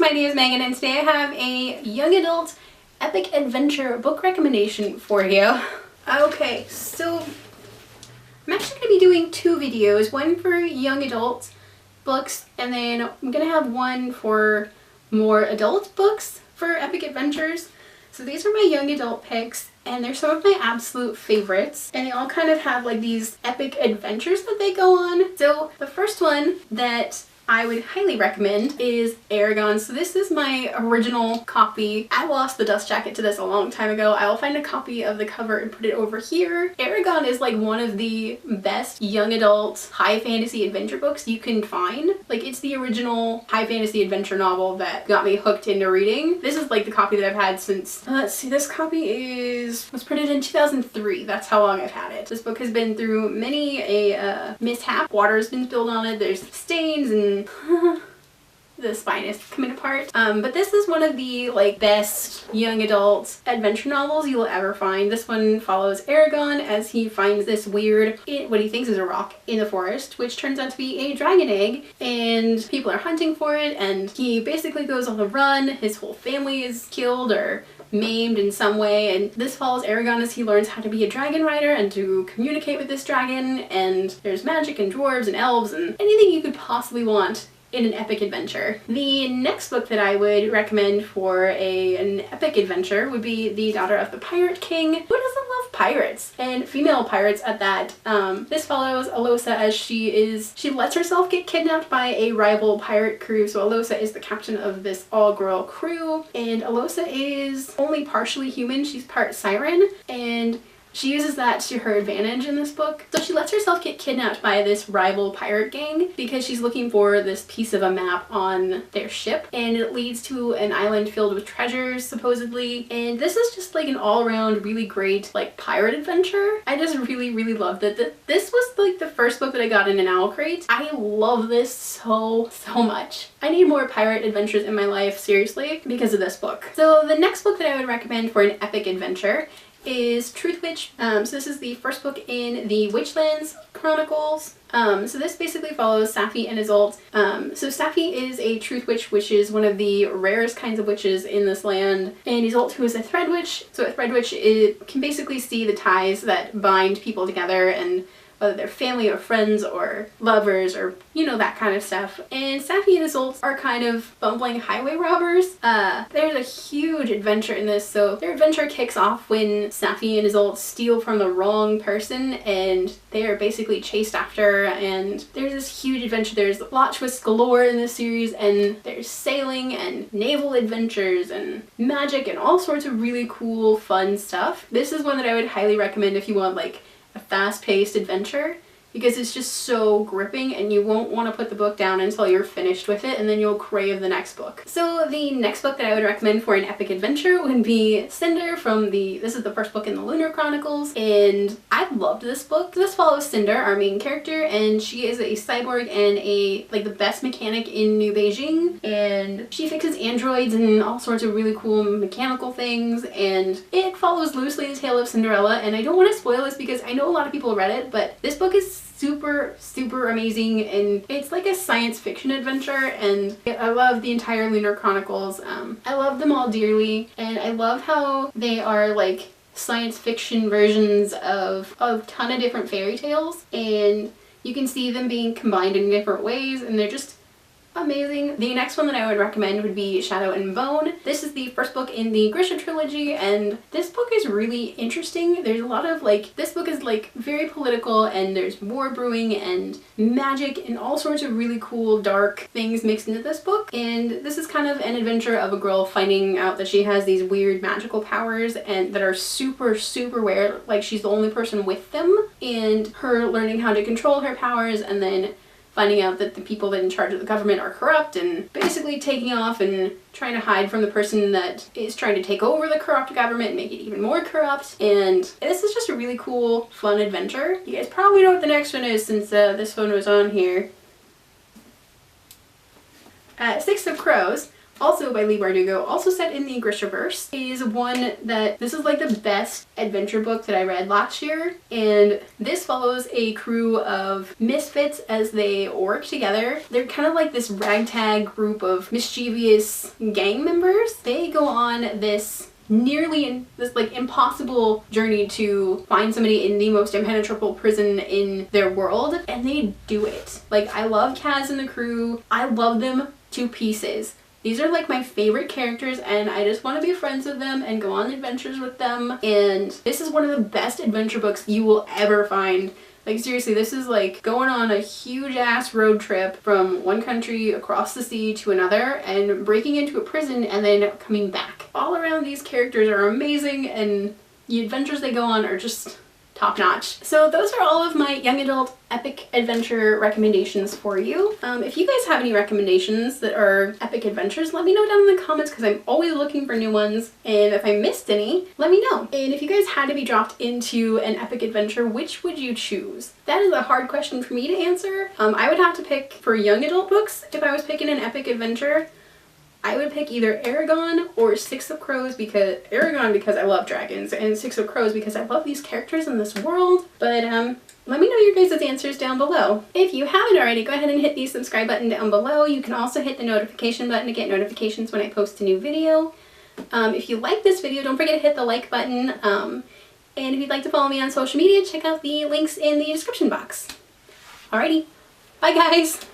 my name is Megan and today I have a young adult epic adventure book recommendation for you. Okay, so I'm actually going to be doing two videos, one for young adult books and then I'm going to have one for more adult books for epic adventures. So these are my young adult picks and they're some of my absolute favorites and they all kind of have like these epic adventures that they go on. So the first one that I would highly recommend is Eragon. So this is my original copy. I lost the dust jacket to this a long time ago. I will find a copy of the cover and put it over here. Eragon is like one of the best young adult high fantasy adventure books you can find. Like it's the original high fantasy adventure novel that got me hooked into reading. This is like the copy that I've had since, let's see, this copy was printed in 2003. That's how long I've had it. This book has been through many a mishap. Water has been spilled on it. There's stains and the spine is coming apart. But this is one of the like best young adult adventure novels you will ever find. This one follows Eragon as he finds this weird, what he thinks is a rock in the forest, which turns out to be a dragon egg, and people are hunting for it, and he basically goes on the run. His whole family is killed or maimed in some way, and this follows Eragon as he learns how to be a dragon rider and to communicate with this dragon, and there's magic and dwarves and elves and anything you could possibly want in an epic adventure. The next book that I would recommend for an epic adventure would be The Daughter of the Pirate King. Who doesn't love pirates? And female pirates at that. This follows Alosa as she lets herself get kidnapped by a rival pirate crew. So Alosa is the captain of this all-girl crew, and Alosa is only partially human. She's part siren, and she uses that to her advantage in this book. So she lets herself get kidnapped by this rival pirate gang because she's looking for this piece of a map on their ship, and it leads to an island filled with treasures, supposedly. And this is just like an all-around really great like pirate adventure. I just really loved it. This was like the first book that I got in an owl crate. I love this so much. I need more pirate adventures in my life, seriously, because of this book. So the next book that I would recommend for an epic adventure is Truth Witch. So this is the first book in the Witchlands Chronicles. So this basically follows Safi and Isolde. So Safi is a Truth Witch, which is one of the rarest kinds of witches in this land, and Isolde, who is a Thread Witch. So a Thread Witch can basically see the ties that bind people together, and whether they're family or friends or lovers or, you know, that kind of stuff. And Safi and Isolde are kind of bumbling highway robbers. There's a huge adventure in this. So their adventure kicks off when Safi and Isolde steal from the wrong person and they are basically chased after, and there's this huge adventure. There's plot twists galore in this series, and there's sailing and naval adventures and magic and all sorts of really cool fun stuff. This is one that I would highly recommend if you want like a fast-paced adventure, because it's just so gripping and you won't want to put the book down until you're finished with it, and then you'll crave the next book. So the next book that I would recommend for an epic adventure would be Cinder from this is the first book in the Lunar Chronicles, and I loved this book. This follows Cinder, our main character, and she is a cyborg and the best mechanic in New Beijing, and she fixes androids and all sorts of really cool mechanical things, and it follows loosely the tale of Cinderella. And I don't want to spoil this because I know a lot of people read it, but this book is super amazing, and it's like a science fiction adventure, and I love the entire Lunar Chronicles. I love them all dearly, and I love how they are like science fiction versions of a ton of different fairy tales, and you can see them being combined in different ways, and they're just amazing. The next one that I would recommend would be Shadow and Bone. This is the first book in the Grisha trilogy, and this book is really interesting. There's a lot of this book is like very political, and there's war brewing and magic and all sorts of really cool dark things mixed into this book. And this is kind of an adventure of a girl finding out that she has these weird magical powers and that are super rare, like she's the only person with them, and her learning how to control her powers, and then finding out that the people that are in charge of the government are corrupt, and basically taking off and trying to hide from the person that is trying to take over the corrupt government and make it even more corrupt. And this is just a really cool, fun adventure. You guys probably know what the next one is since this one was on here. Six of Crows, also by Lee Bardugo, also set in the Grishaverse, is one that this is like the best adventure book that I read last year, and this follows a crew of misfits as they work together. They're kind of like this ragtag group of mischievous gang members. They go on this like impossible journey to find somebody in the most impenetrable prison in their world, and they do it. Like, I love Kaz and the crew. I love them to pieces. These are like my favorite characters, and I just want to be friends with them and go on adventures with them. And this is one of the best adventure books you will ever find. Like, seriously, this is like going on a huge ass road trip from one country across the sea to another and breaking into a prison and then coming back. All around, these characters are amazing, and the adventures they go on are just top notch. So those are all of my young adult epic adventure recommendations for you. If you guys have any recommendations that are epic adventures, let me know down in the comments, because I'm always looking for new ones, and if I missed any, let me know. And if you guys had to be dropped into an epic adventure, which would you choose? That is a hard question for me to answer. I would have to pick, for young adult books, if I was picking an epic adventure, I would pick either Eragon or Six of Crows, because I love dragons, and Six of Crows because I love these characters in this world. But let me know your guys' answers down below. If you haven't already, go ahead and hit the subscribe button down below. You can also hit the notification button to get notifications when I post a new video. If you like this video, don't forget to hit the like button. And if you'd like to follow me on social media, check out the links in the description box. Alrighty, bye guys!